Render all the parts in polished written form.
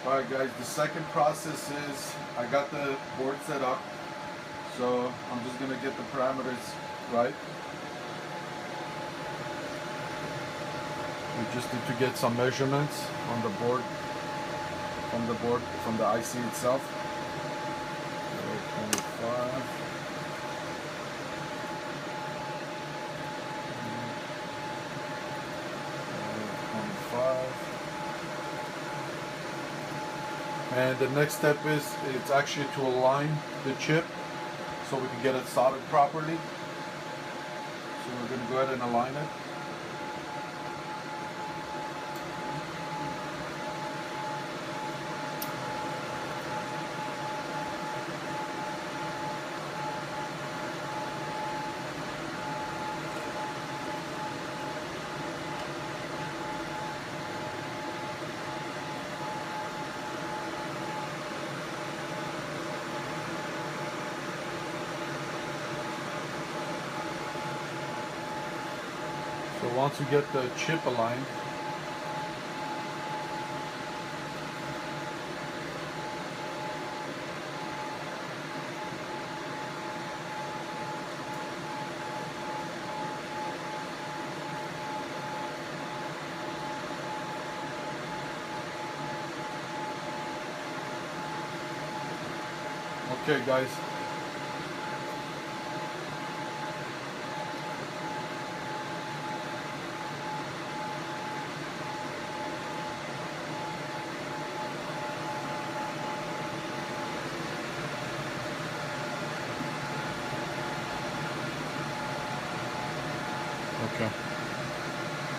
Alright guys, the second process is I got the board set up, so I'm just going to get the parameters right. We just need to get some measurements on the board, from the IC itself. 0.25. And the next step is it's actually to align the chip so we can get it soldered properly. So we're going to go ahead and align it. So once you get the chip aligned, okay guys, okay,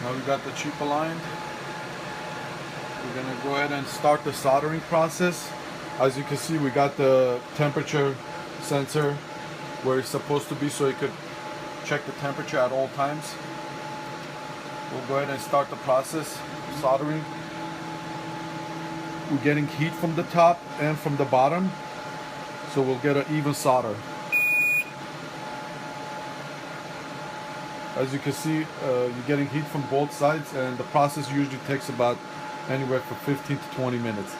now we got the chip aligned. We're going to go ahead and start the soldering process. As you can see, we got the temperature sensor where it's supposed to be, so you could check the temperature at all times. We'll go ahead and start the process of soldering. We're getting heat from the top and from the bottom, so we'll get an even solder. As you can see, you're getting heat from both sides, and the process usually takes about anywhere from 15 to 20 minutes.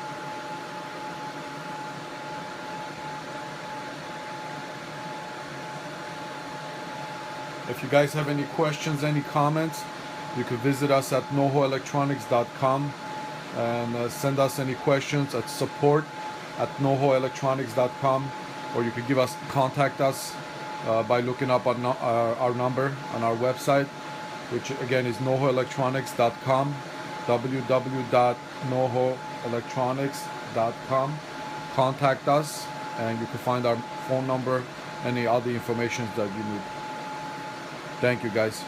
If you guys have any questions, any comments, you can visit us at nohoelectronics.com and send us any questions at support@nohoelectronics.com, or you could contact us by looking up our number on our website, which again is nohoelectronics.com, www.nohoelectronics.com. Contact us and you can find our phone number, any other information that you need. Thank you guys.